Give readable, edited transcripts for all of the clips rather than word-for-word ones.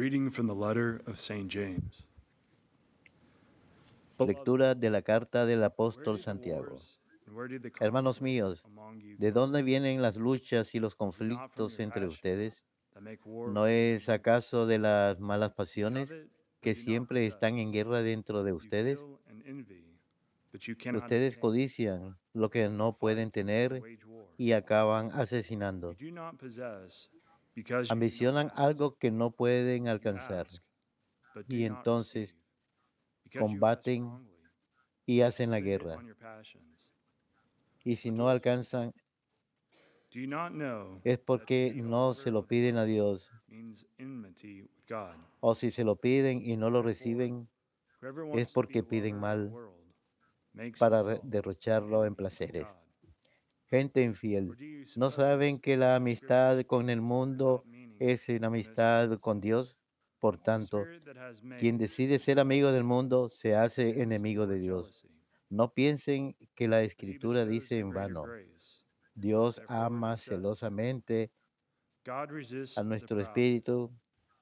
reading from the letter of St. James. Lectura de la carta del Where apóstol did the Santiago. wars and where did the Hermanos conflicts míos, among you ¿de come dónde from? vienen las luchas y los Is it not from conflictos your entre passions ustedes? that make war ¿No within es you? acaso de las malas You pasiones covet, but que do not siempre están en possess. guerra dentro de You ustedes? kill and envy, but you cannot Ustedes obtain. codician lo que You no pueden fight and tener wage war. y acaban You asesinando. do not possess because you do not Ambicionan ask. algo que no pueden You alcanzar ask, but y do not receive entonces because you ask combaten wrongly y to hacen la spend it guerra. on your passions. Y si no Adulterers, alcanzan do you not know es that to porque be a no se lover lo of the piden a world Dios. means enmity with God? O si se lo piden y no lo Therefore, reciben whoever es wants to be porque a piden lover of the mal world makes para himself an derrocharlo en enemy of placeres. God. Gente Or infiel, do you ¿no saben suppose que that la the Scripture amistad con el speaks mundo without meaning es una when it amistad says, con Dios? Por the tanto, Spirit that has quien made decide ser one amigo del blameless mundo se hace sins enemigo de toward Dios. jealousy? No piensen que la But he Escritura bestows dice the en greater vano, grace. Dios Therefore, ama it says, celosamente God a resists the nuestro proud, espíritu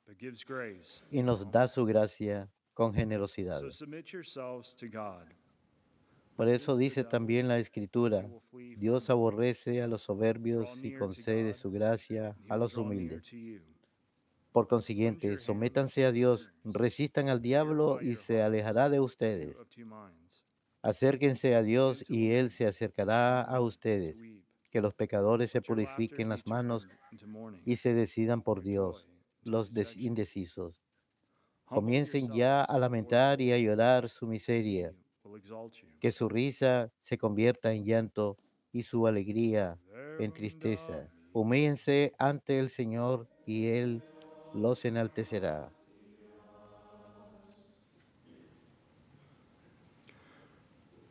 but gives grace y to the nos da humble. su gracia con generosidad. So submit yourselves to God. Por eso Resist the dice devil, también la and he Escritura, will flee from Dios you. aborrece a los Draw soberbios y near to concede God, su gracia and he a will los draw near humildes. to you. Por Cleanse consiguiente, your hands, sométanse a you Dios, sinners. resistan al diablo Purify y your se hearts, alejará de you ustedes. of two minds. Acérquense a Begin Dios to y Él believe, se acercará a begin to ustedes. weep. Que los pecadores se Let your laughter purifiquen be las manos turned into mourning, y se decidan por your joy Dios, into los rejection. indecisos. Humble Comiencen ya yourselves a before the lamentar y a Lord, llorar su and miseria, he will exalt you. que su risa se convierta en llanto y su alegría en Verunda tristeza. mi Humíllense ante el Señor y Él los enaltecerá.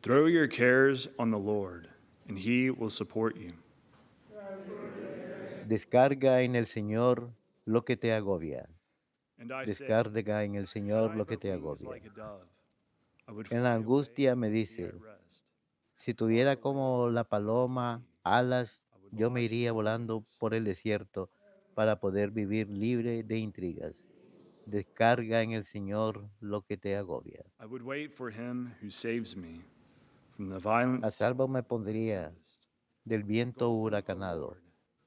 Throw your cares on the Lord, and he will support you. Descarga en el Señor lo que te agobia. And I say, Descarga en el had Señor I lo que but te wings agobia. like a dove, I would En la fly away angustia me and be at dice, rest. si Far tuviera away como la from paloma thee, alas, I would yo me lodge in iría the volando wilderness. por el desierto para poder vivir libre de intrigas. Descarga en el Señor lo que te agobia. I would wait for him who saves me from the A violence salvo me of the pondría tempest. del viento Go from, O huracanado, Lord,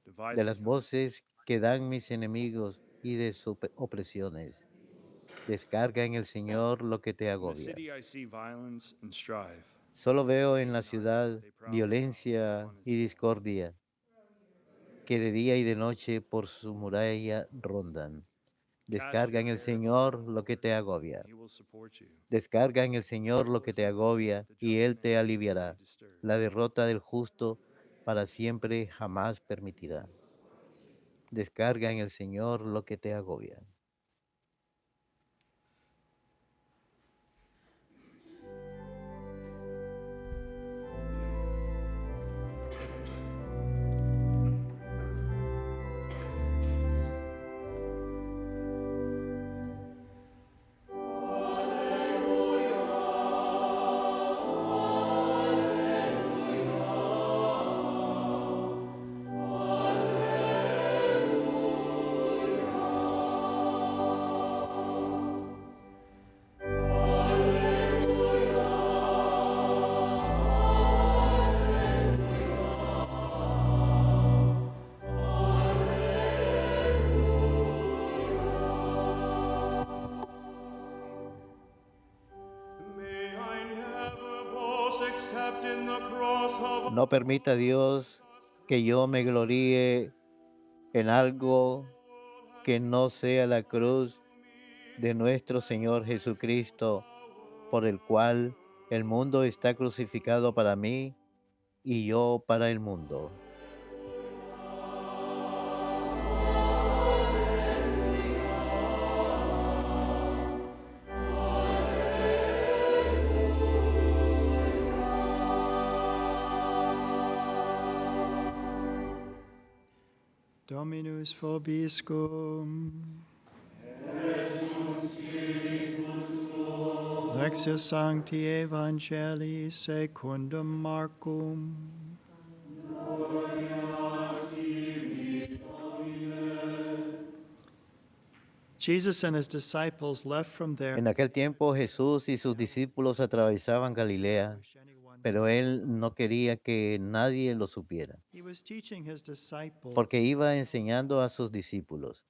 divide de the las country. voces que dan mis enemigos y de sus opresiones. Descarga en el Señor lo que te In the agobia. city I see violence and strife. Solo veo en Day la and night ciudad they prowl violencia upon its y gates. discordia, que de día y de noche por su muralla rondan. Cast Descarga your en el care upon Señor the lo que Lord, te and agobia. he will support you. Descarga en el Señor Never lo will que he te agobia, let the y just Él te man be aliviará. disturbed. La derrota del justo para siempre jamás permitirá. Descarga en el Señor lo que te agobia. May I never boast except in the cross of No our permita Dios que yo me gloríe en algo que no sea la cruz de nuestro Señor Jesucristo, por el cual el mundo está crucificado para mí y yo para el mundo. Dominus vobiscum. Lectio Sancti Evangelii secundum Marcum. Jesus and his disciples left from there. En aquel tiempo Jesús y sus discípulos atravesaban Galilea, pero él no quería que nadie lo supiera, He was teaching his disciples, porque iba enseñando a sus discípulos.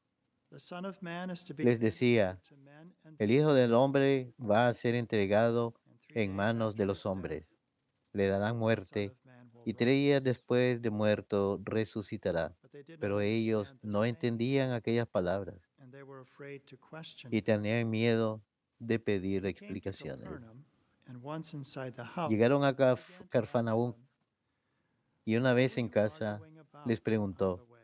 the Son of Man is to be Les decía, to men and el Hijo del Hombre va a ser entregado and 3 en days manos after de his los death, hombres, le darán the Son muerte, of Man will y 3 días rise. después de muerto resucitará. But they did not Pero ellos understand the no saying, entendían aquellas palabras and they were afraid to question y him. tenían miedo de pedir He came to explicaciones. Capernaum, and once inside the house, Llegaron a he began to ask Carfanaúm them, y una "What vez were en you casa arguing about les on the preguntó, way?"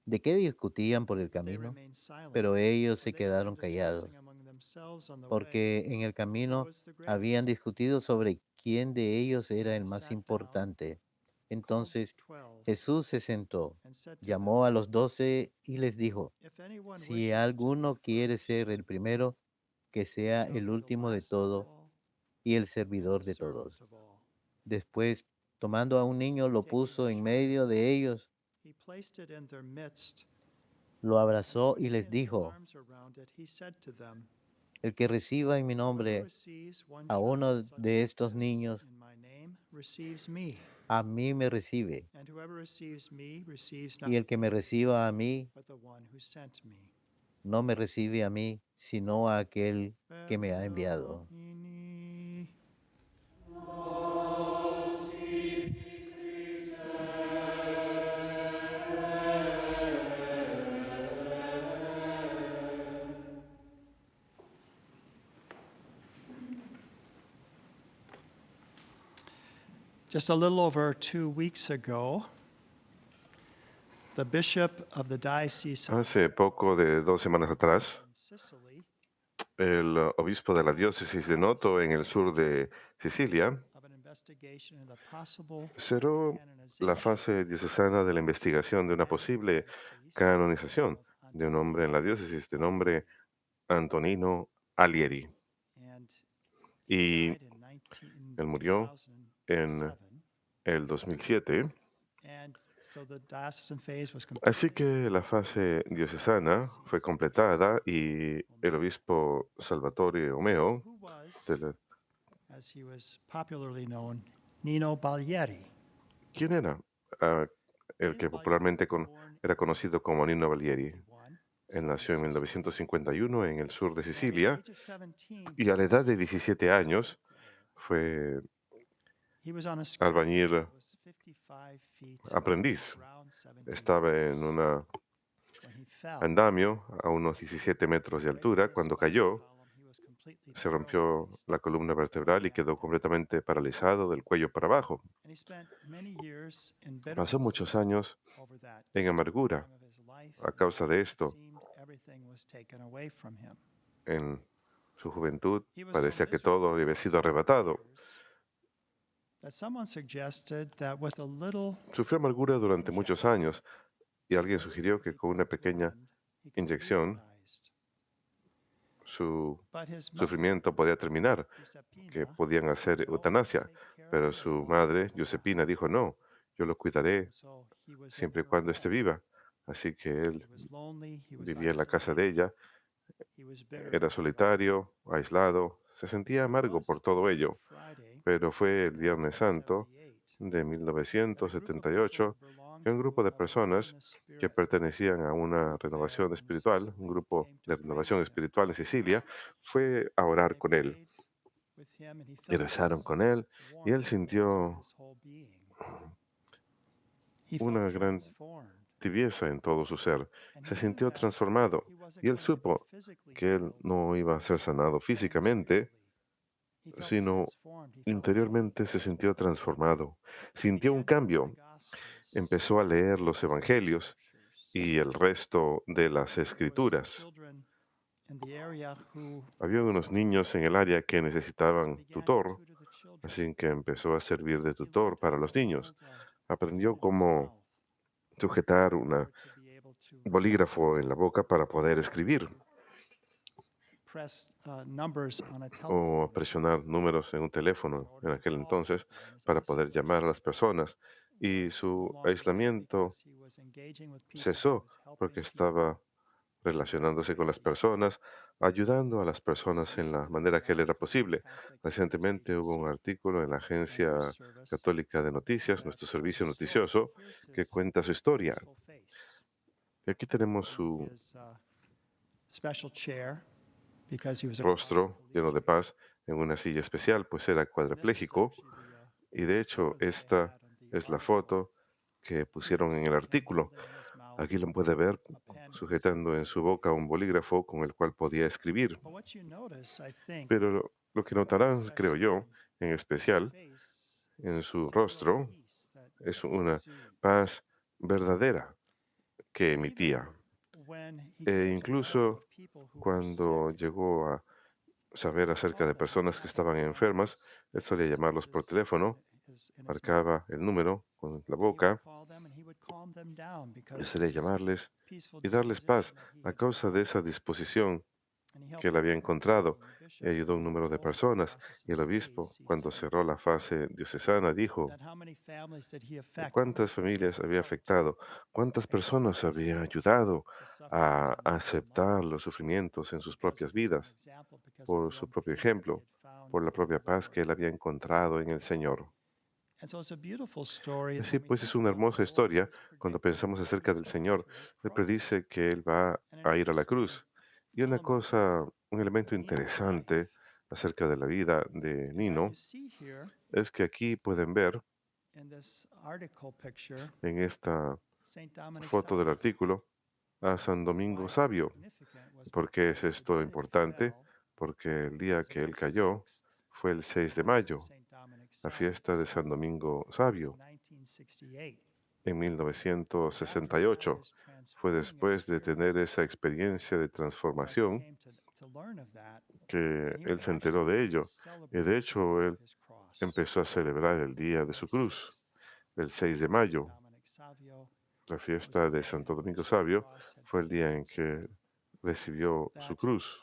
¿de qué discutían por el They camino? remained silent, Pero ellos for se they had quedaron been callados, discussing among themselves on the way porque en el who camino was the habían greatest. discutido sobre quién de ellos era Then el he más sat down, importante. called the Entonces 12, Jesús se sentó, and said to them, llamó a los 12 y les dijo, "If anyone si wishes to be alguno quiere first, ser el primero, que sea shall el be the último de last of todo all y el and the servidor de servant todos. of all." Después, tomando a un niño, lo Taking puso a en child, medio de ellos, he placed it in their midst, lo and abrazó y putting les his dijo, arms around it, he said to them, el que reciba en mi "Whoever nombre receives one a child uno such de as estos this niños, in my name receives me, a mí me recibe, and whoever receives me receives not y el que me reciba a mí, but the one who sent me." no me recibe a mí, sino a aquel que me ha enviado. Domini. Just a little over 2 weeks ago, the bishop of the diocese of Hace poco de 2 semanas atrás, Sicily el obispo de la diócesis de Noto en el sur de Sicilia of an investigation into the possible cerró la canonization fase diocesana de la investigación de una posible canonización de un hombre en la diócesis de nombre Antonino Alieri. and he Y died in él murió en 2007. el 2007. And so the diocesan phase was Así que la fase diocesana fue completada y el obispo Salvatore Omeo, who was, de la- as he was popularly known, Nino Baglieri. ¿quién era? Ah, el que Nino popularmente Baglieri was born era conocido como Nino Valieri. 1951, Él nació en southern Sicily. 1951 en el sur de And at the Sicilia age of 17, y a la edad de 17 años fue he was on a scale albañil that was 55 feet aprendiz. around 17 Estaba en un when he fell. andamio a unos 17 metros de altura. Cuando cayó, He was completely se rompió paralyzed. la columna vertebral y quedó completamente paralizado del cuello para abajo. And he spent many years in Pasó muchos bitterness años over that. en amargura Time of his life, a causa de esto. seemed everything was taken away from him. En su juventud He was so parecía que miserable todo le había for sido arrebatado. years that someone suggested that with a little Sufrió amargura durante muchos años y alguien so his sugirió body que con could una pequeña mend, he could be inyección euthanized. su But his mother, sufrimiento podía terminar, que Giuseppina, podían said, hacer "No, I'll eutanasia. take care of Pero him as su long as madre, I'm alive." Giuseppina, dijo, no, yo lo cuidaré And so he was in siempre y her cuando esté home. viva. Así que él He was lonely, he was vivía en la casa de isolated, ella, he was bitter era about it all. solitario, aislado, se sentía But it amargo was por todo on ello. Friday, Pero fue el Viernes Santo 1978, de that a group of people 1978 who belonged que un to grupo de a personas Holiness que Spirit pertenecían a una group there renovación in espiritual, Sicily un grupo came to de pray renovación with him. espiritual en Sicilia, fue a And orar they con él prayed with him, and he y felt rezaron this con él y él warmth run through sintió his whole being. He una felt gran transformed, tibieza en todo su ser. and Se he knew sintió that transformado he wasn't y él going to be supo physically que él healed, no iba a ser sanado but físicamente, interiorly. He felt sino transformed. He felt interiormente se sintió transformado. He Sintió un began to read the cambio, Gospels, empezó a leer los the rest of the evangelios scriptures. y el resto de las There was some escrituras. children in the area who Había unos niños en el área que necesitaban began to tutor, tutor the children. así que empezó a servir de He tutor learned para how los to niños. hold Aprendió pen in his cómo mouth sujetar in un order to be able to bolígrafo en la boca para poder escribir press numbers on a o telephone presionar números en un in teléfono en order to aquel call entonces people, and his para poder llamar a las personas. Y was no su longer there aislamiento because he was engaging with people, he cesó was porque helping people. estaba relacionándose con las personas, ayudando a las personas en la manera que le era posible. Recientemente hubo un artículo en la Agencia Católica de Noticias, nuestro servicio noticioso, que cuenta su historia. Y aquí tenemos su rostro lleno de paz en una silla especial, pues era cuadrapléjico. Y de hecho, esta es la foto que pusieron en el artículo. Aquí lo puede ver sujetando en su boca un bolígrafo con el cual podía escribir. Pero lo que notarán, creo yo, en especial en su rostro, es una paz verdadera que emitía. E incluso cuando llegó a saber acerca de personas que estaban enfermas, él solía llamarlos por teléfono, marcaba el número con la boca y solía llamarles y darles paz a causa de esa disposición que él había encontrado. Y ayudó a un número de personas. Y el obispo, cuando cerró la fase diocesana, dijo, ¿cuántas familias había afectado? ¿Cuántas personas había ayudado a aceptar los sufrimientos en sus propias vidas por su propio ejemplo, por la propia paz que él había encontrado en el Señor? Así pues, es una hermosa historia cuando pensamos acerca del Señor. Él predice que Él va a ir a la cruz. Y una cosa, un elemento interesante acerca de la vida de Nino es que aquí pueden ver en esta foto del artículo a San Domingo Sabio. ¿Por qué es esto importante? Porque el día que él cayó fue el 6 de mayo, la fiesta de San Domingo Sabio, en 1968. Fue después de tener esa experiencia de transformación que él se enteró de ello. Y de hecho, él empezó a celebrar el día de su cruz, el 6 de mayo. La fiesta de Santo Domingo Sabio fue el día en que recibió su cruz,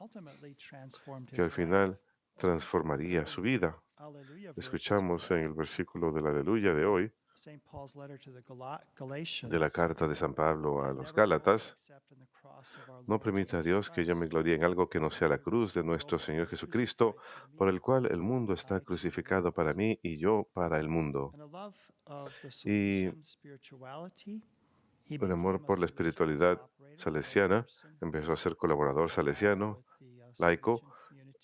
que al final transformaría su vida. Escuchamos en el versículo del Aleluya de hoy, de la carta de San Pablo a los Gálatas: no permita a Dios que yo me gloríe en algo que no sea la cruz de nuestro Señor Jesucristo, por el cual el mundo está crucificado para mí y yo para el mundo. Y por amor por la espiritualidad salesiana, empezó a ser colaborador salesiano, laico,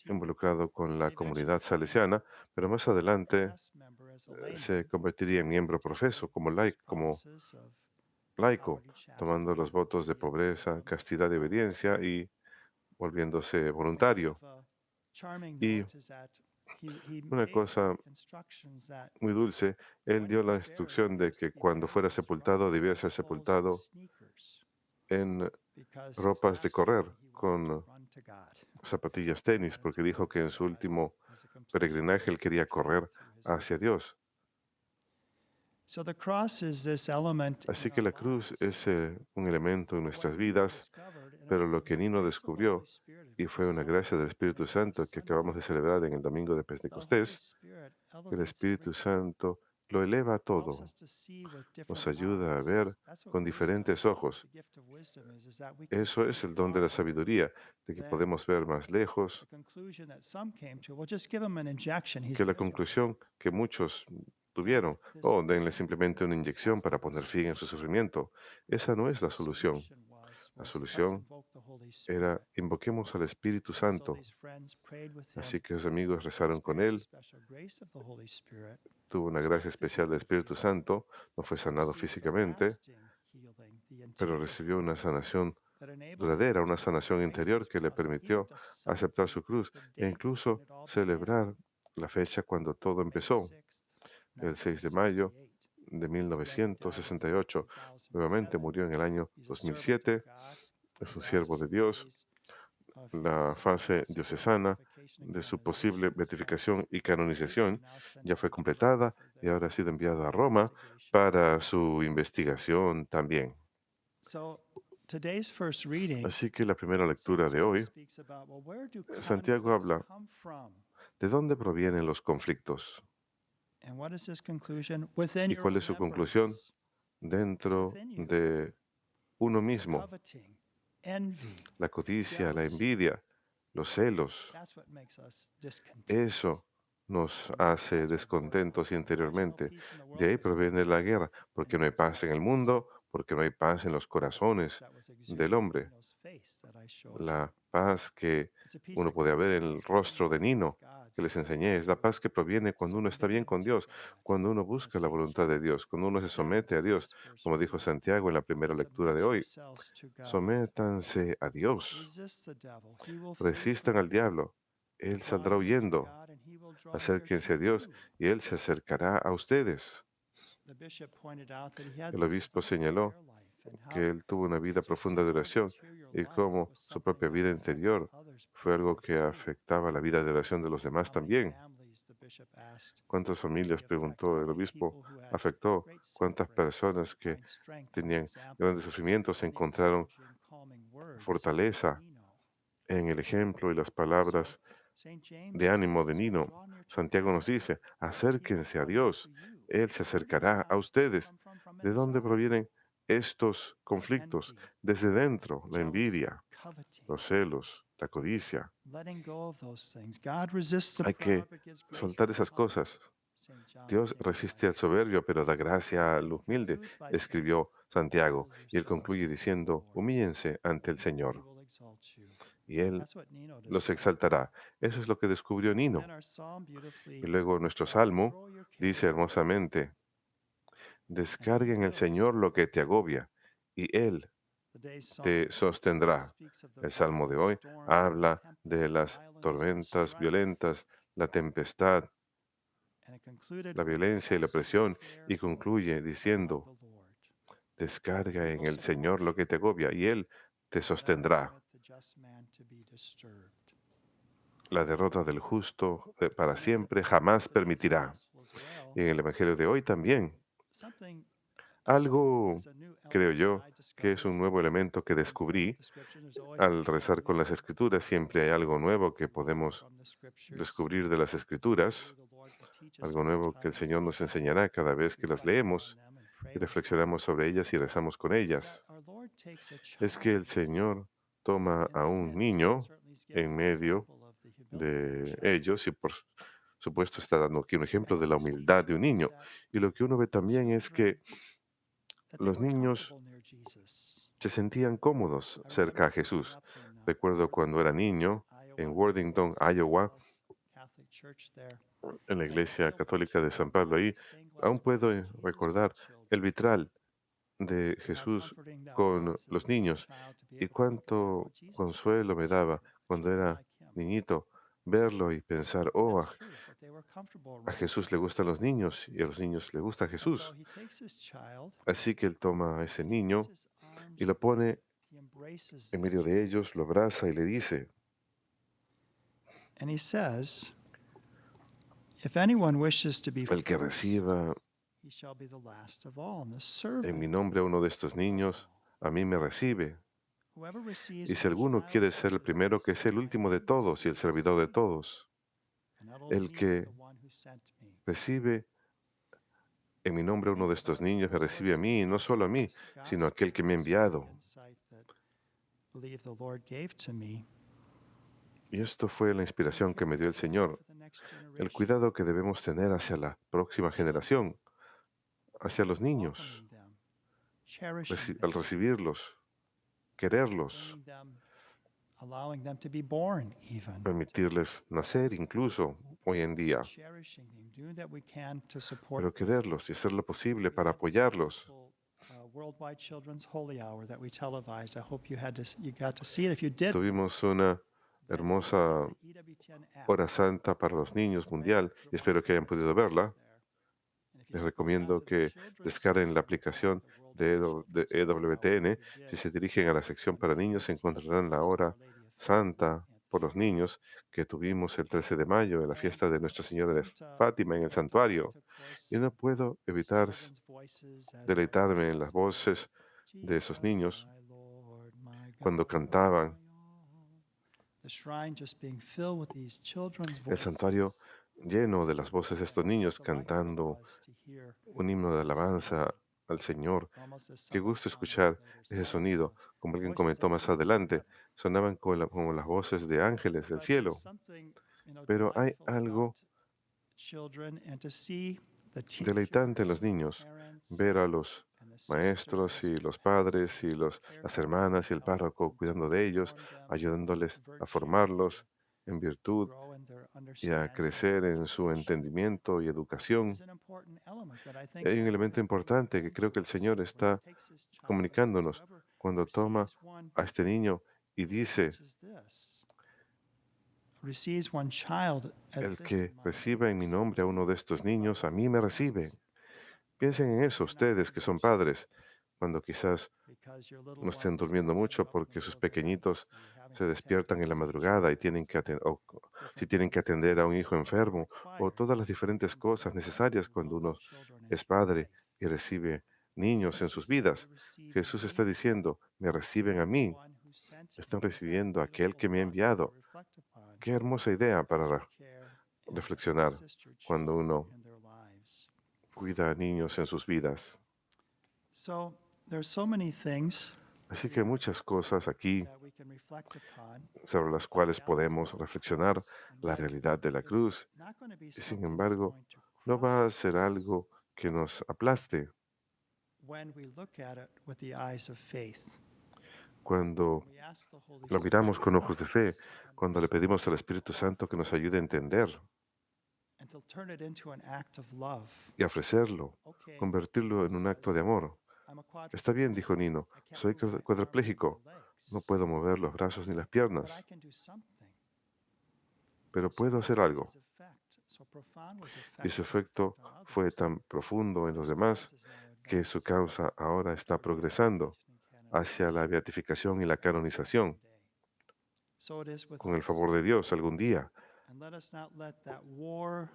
involucrado con la comunidad salesiana, pero más adelante se convertiría en miembro profeso como laico, tomando los votos de pobreza, castidad y obediencia y volviéndose voluntario. Y una cosa muy dulce, él dio la instrucción de que cuando fuera sepultado debía ser sepultado en ropas de correr, con zapatillas tenis, porque dijo que en su último peregrinaje él quería correr hacia Dios. Así que la cruz es un elemento en nuestras vidas, pero lo que Nino descubrió, y fue una gracia del Espíritu Santo que acabamos de celebrar en el domingo de Pentecostés, el Espíritu Santo lo eleva todo, nos ayuda a ver con diferentes ojos. Eso es el don de la sabiduría, de que podemos ver más lejos que la conclusión que muchos tuvieron. Oh, denle simplemente una inyección para poner fin en su sufrimiento. Esa no es la solución. La solución era invoquemos al Espíritu Santo. Así que sus amigos rezaron con él, tuvo una gracia especial del Espíritu Santo, no fue sanado físicamente, pero recibió una sanación duradera, una sanación interior que le permitió aceptar su cruz e incluso celebrar la fecha cuando todo empezó, el 6 de mayo de 1968. Nuevamente murió en el año 2007. Es un siervo de Dios. La fase diocesana de su posible beatificación y canonización ya fue completada y ahora ha sido enviado a Roma para su investigación también. Así que la primera lectura de hoy, Santiago habla de dónde provienen los conflictos. ¿Y cuál es su conclusión? Dentro de uno mismo, la codicia, la envidia, los celos. Eso nos hace descontentos interiormente. De ahí proviene la guerra, porque no hay paz en el mundo, porque no hay paz en los corazones del hombre. La paz que uno puede ver en el rostro de Nino, que les enseñé, es la paz que proviene cuando uno está bien con Dios, cuando uno busca la voluntad de Dios, cuando uno se somete a Dios, como dijo Santiago en la primera lectura de hoy. Sométanse a Dios, resistan al diablo, él saldrá huyendo. Acérquense a Dios y él se acercará a ustedes. El obispo señaló que él tuvo una vida profunda de oración y cómo su propia vida interior fue algo que afectaba la vida de oración de los demás también. ¿Cuántas familias, preguntó el obispo, afectó? ¿Cuántas personas que tenían grandes sufrimientos encontraron fortaleza en el ejemplo y las palabras de ánimo de Nino? Santiago nos dice, acérquense a Dios, Él se acercará a ustedes. ¿De dónde provienen estos conflictos? Desde dentro, la envidia, los celos, la codicia. Hay que soltar esas cosas. Dios resiste al soberbio, pero da gracia al humilde, escribió Santiago, y él concluye diciendo, humíllense ante el Señor, y Él los exaltará. Eso es lo que descubrió Nino. Y luego nuestro salmo dice hermosamente, descarga en el Señor lo que te agobia, y Él te sostendrá. El salmo de hoy habla de las tormentas violentas, la tempestad, la violencia y la opresión, y concluye diciendo, descarga en el Señor lo que te agobia, y Él te sostendrá. La derrota del justo para siempre jamás permitirá. Y en el Evangelio de hoy también. Algo, creo yo, que es un nuevo elemento que descubrí al rezar con las Escrituras. Siempre hay algo nuevo que podemos descubrir de las Escrituras, algo nuevo que el Señor nos enseñará cada vez que las leemos y reflexionamos sobre ellas y rezamos con ellas. Es que el Señor toma a un niño en medio de ellos y por supuesto está dando aquí un ejemplo de la humildad de un niño. Y lo que uno ve también es que los niños se sentían cómodos cerca a Jesús. Recuerdo cuando era niño en Worthington, Iowa, en la iglesia católica de San Pablo, ahí aún puedo recordar el vitral de Jesús con los niños y cuánto consuelo me daba cuando era niñito verlo y pensar, oh, a Jesús le gustan los niños y a los niños le gusta Jesús. Así que él toma a ese niño y lo pone en medio de ellos, lo abraza y le dice, el que reciba en mi nombre a uno de estos niños, a mí me recibe. Y si alguno quiere ser el primero, que sea el último de todos y el servidor de todos. El que recibe en mi nombre a uno de estos niños, me recibe a mí, y no solo a mí, sino a aquel que me ha enviado. Y esto fue la inspiración que me dio el Señor, el cuidado que debemos tener hacia la próxima generación, hacia los niños, al recibirlos, quererlos, permitirles nacer incluso hoy en día, pero quererlos y hacer lo posible para apoyarlos. Tuvimos una hermosa hora santa para los niños mundial y espero que hayan podido verla. Les recomiendo que descarguen la aplicación de EWTN. Si se dirigen a la sección para niños, encontrarán la hora santa por los niños que tuvimos el 13 de mayo en la fiesta de Nuestra Señora de Fátima en el santuario. Y no puedo evitar deleitarme en las voces de esos niños cuando cantaban. El santuario lleno de las voces de estos niños cantando un himno de alabanza al Señor. almost as Qué someone gusto commented escuchar later ese said, sonido, como the alguien voices comentó of más angels in adelante, heaven. sonaban como las voces de ángeles del But there's cielo. something, Pero hay delightful algo about children and to see the deleitante en los teachers, the niños, parents, ver a los and the maestros sisters y or the los padres y pastors las care for them, hermanas y el helping párroco them cuidando to de ellos, form them ayudándoles a virtue, formarlos en to virtud grow in their y a understanding and crecer en su education entendimiento y educación. is an important element that I think Hay un the Lord elemento is bringing importante que again creo to que el us Señor when He está takes His child and says, comunicándonos whoever cuando toma receives one a este niño y as dice, much as this, receives one child as el this in que my reciba name, en mi receives nombre a me. uno de estos Think about niños, a that, mí me parents. reciben. Piensen en eso You're not ustedes going to que be son ashamed padres, cuando quizás because your little no estén ones durmiendo are waking mucho you up in the porque middle sus of the night pequeñitos and you're having se to attend to despiertan en la madrugada y procedures, tienen que o si different tienen que things that atender a un hijo are enfermo o required todas las diferentes from cosas parents necesarias who cuando welcome uno children es into their padre life. y recibe niños en Jesus sus is saying, "You vidas. receive Jesús está me, diciendo, me reciben a the mí, one who sent están me." Isn't that a recibiendo a aquel beautiful que me ha thought to enviado. reflect upon Qué hermosa idea as you para care and reflexionar assist your cuando children uno in their lives? cuida a niños en sus vidas. So there's so many things Así que muchas cosas aquí that we can reflect upon sobre las the cuales reality podemos of the reflexionar, cross, and la yet realidad de la it's cruz, not going to be y sin something that's embargo, going to no crush va a ser us algo que nos aplaste when we look at it with the eyes of faith. cuando We ask the Holy lo Spirit miramos to con help ojos de fe, us to cuando le understand pedimos al Espíritu Santo que nos ayude a entender and to turn it into an act of love. y a ofrecerlo, Okay, convertirlo Nino en un acto says, de amor. I'm a Está bien, quadriplegic. dijo Nino, I can't soy move my arms or my cuadrapléjico, no legs, puedo mover los brazos ni las but I piernas, can do something. pero So puedo hacer algo. Jesus' effect, so profound was Y su his effect efecto on fue others, tan profundo en that los his demás cause is now que su advanced causa ahora está to progresando beatification and hacia la canonization beatificación y with la God one canonización. day. So it is with Con el us. favor de Dios algún día. And let us not let that war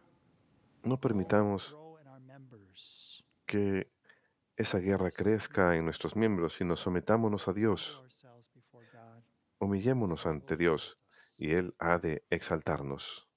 No permitamos grow in our members. que esa guerra crezca en nuestros miembros, sino sometámonos a Humble Dios, ourselves before God, humillémonos and He will ante exalt Dios, us. y Él ha de exaltarnos.